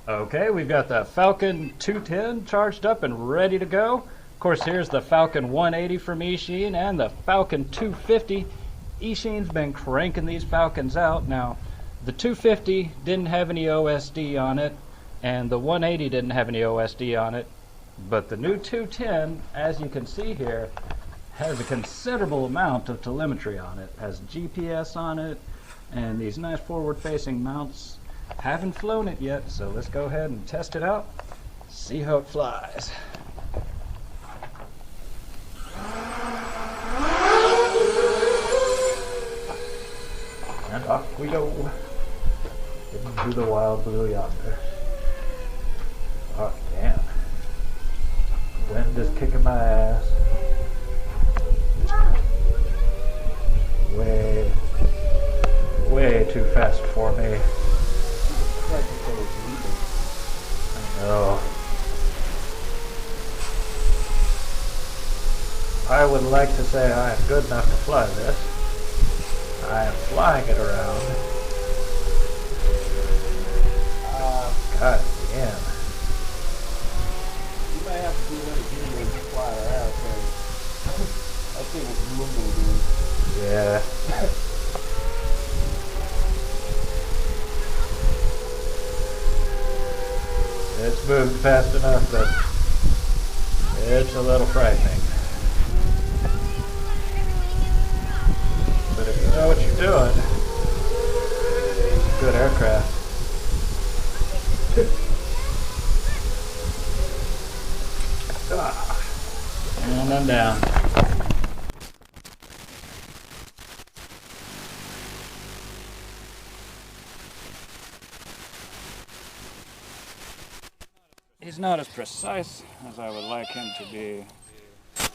Okay, we've got the Falcon 210 charged up and ready to go. Of course, here's the Falcon 180 from Eachine and the Falcon 250. Eachine's been cranking these Falcons out. Now, the 250 didn't have any OSD on it, and the 180 didn't have any OSD on it. But the new 210, as you can see here, has a considerable amount of telemetry on it. It has GPS on it, and these nice forward-facing mounts. Haven't flown it yet, so let's go ahead and test it out, see how it flies. And off we go into the wild blue yonder. Oh damn, wind is kicking my ass. Way too fast for me. No. I would like to say I am good enough to fly this. I am flying it around. God damn. You may have to do that again when you fly it out, I think it's moving, dude. Yeah. It's moved fast enough that it's a little frightening. But if you know what you're doing, it's a good aircraft. And I'm down. He's not as precise as I would like him to be. Looks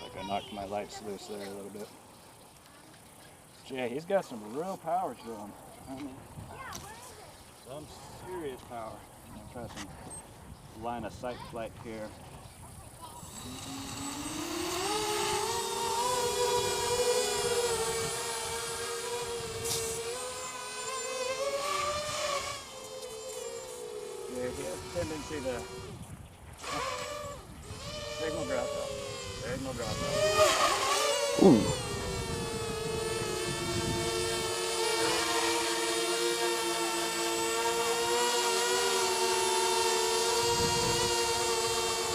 like I knocked my lights loose there a little bit. Yeah, he's got some real power to him. I mean, some serious power. I'll try some line of sight flight here. Yeah, he has a tendency to signal drop out. Signal drop out. Ooh.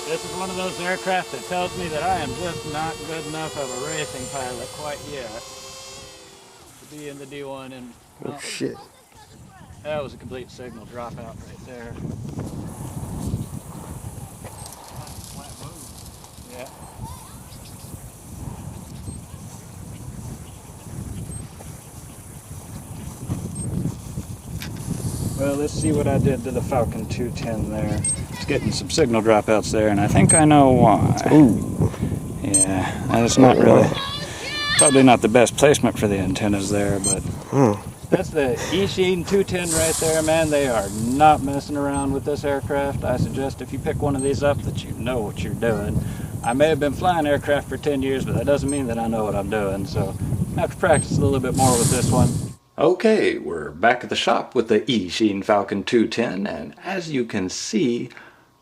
This is one of those aircraft that tells me that I am just not good enough of a racing pilot quite yet to be in the D1. And Oh shit. that was a complete signal dropout right there. Yeah. Well, let's see what I did to the Falcon 210 there. It's getting some signal dropouts there, and I think I know why. Ooh. Yeah, that's not really, probably not the best placement for the antennas there, but that's the Eachine 210 right there, man. They are not messing around with this aircraft. I suggest if you pick one of these up that you know what you're doing. I may have been flying aircraft for 10 years, but that doesn't mean that I know what I'm doing, so I have to practice a little bit more with this one. Okay, we're back at the shop with the Eachine Falcon 210, and as you can see,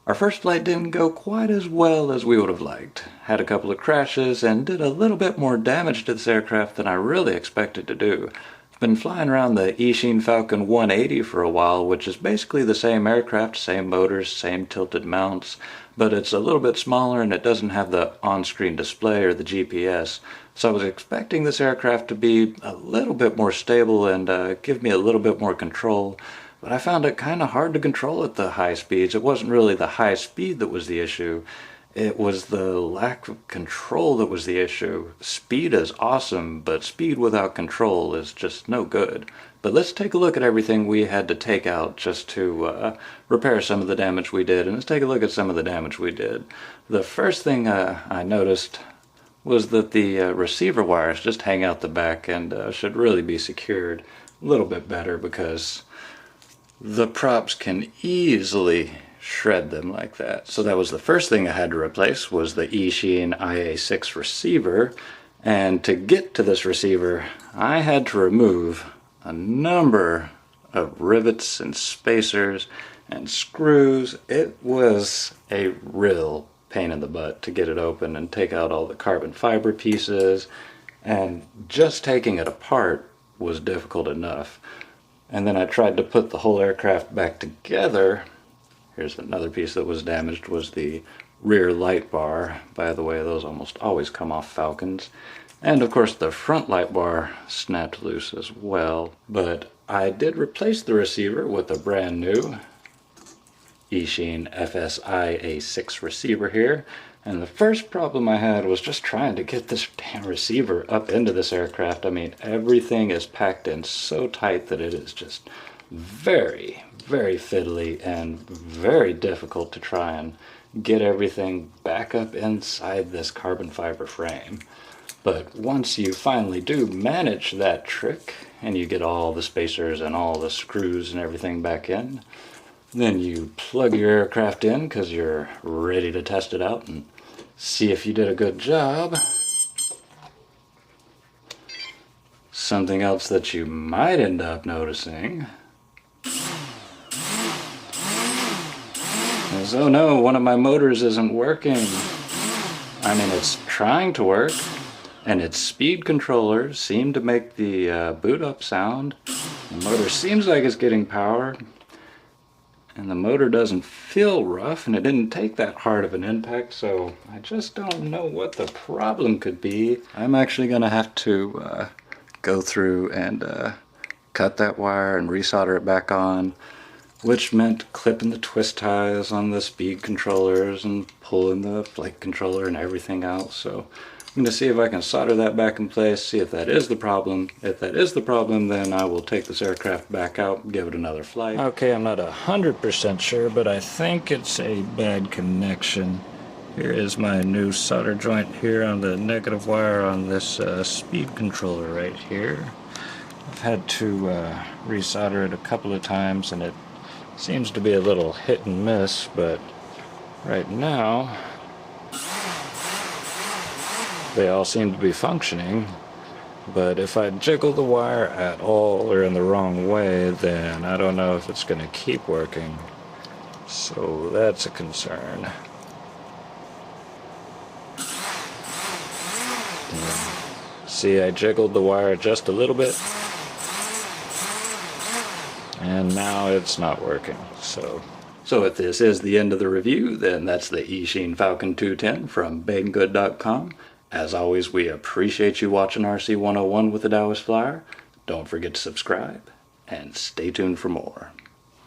our first flight didn't go quite as well as we would have liked. Had a couple of crashes and did a little bit more damage to this aircraft than I really expected to do. I've been flying around the Eachine Falcon 180 for a while, which is basically the same aircraft, same motors, same tilted mounts, but it's a little bit smaller and it doesn't have the on-screen display or the GPS. So I was expecting this aircraft to be a little bit more stable and give me a little bit more control. But I found it kind of hard to control at the high speeds. It wasn't really the high speed that was the issue. It was the lack of control that was the issue. Speed is awesome, but speed without control is just no good. But let's take a look at everything we had to take out just to repair some of the damage we did. And let's take a look at some of the damage we did. The first thing I noticed was that the receiver wires just hang out the back and should really be secured a little bit better, because the props can easily shred them like that. So that was the first thing I had to replace, was the Eachine IA6 receiver. And to get to this receiver, I had to remove a number of rivets and spacers and screws. It was a real pain in the butt to get it open and take out all the carbon fiber pieces, and just taking it apart was difficult enough. And then I tried to put the whole aircraft back together. Here's another piece that was damaged, was the rear light bar. By the way, those almost always come off Falcons. And of course the front light bar snapped loose as well. But I did replace the receiver with a brand new Eachine FSI A6 receiver here. And the first problem I had was just trying to get this damn receiver up into this aircraft. I mean, everything is packed in so tight that it is just very, very fiddly and very difficult to try and get everything back up inside this carbon fiber frame. But once you finally do manage that trick and you get all the spacers and all the screws and everything back in, then you plug your aircraft in because you're ready to test it out and see if you did a good job. Something else that you might end up noticing is, oh no, one of my motors isn't working. I mean, it's trying to work, and its speed controllers seem to make the boot up sound. The motor seems like it's getting power, and the motor doesn't feel rough, and it didn't take that hard of an impact, so I just don't know what the problem could be. I'm actually going to have to go through and cut that wire and resolder it back on, which meant clipping the twist ties on the speed controllers and pulling the flight controller and everything out. So I'm going to see if I can solder that back in place, see if that is the problem. If that is the problem, then I will take this aircraft back out and give it another flight. Okay, I'm not 100% sure, but I think it's a bad connection. Here is my new solder joint here on the negative wire on this speed controller right here. I've had to resolder it a couple of times, and it seems to be a little hit and miss, but right now they all seem to be functioning. But if I jiggle the wire at all or in the wrong way, then I don't know if it's going to keep working. So that's a concern. See, I jiggled the wire just a little bit, and now it's not working. So if this is the end of the review, then that's the Eachine Falcon 210 from banggood.com. As always, we appreciate you watching RC 101 with the Taoist Flyer. Don't forget to subscribe, and stay tuned for more.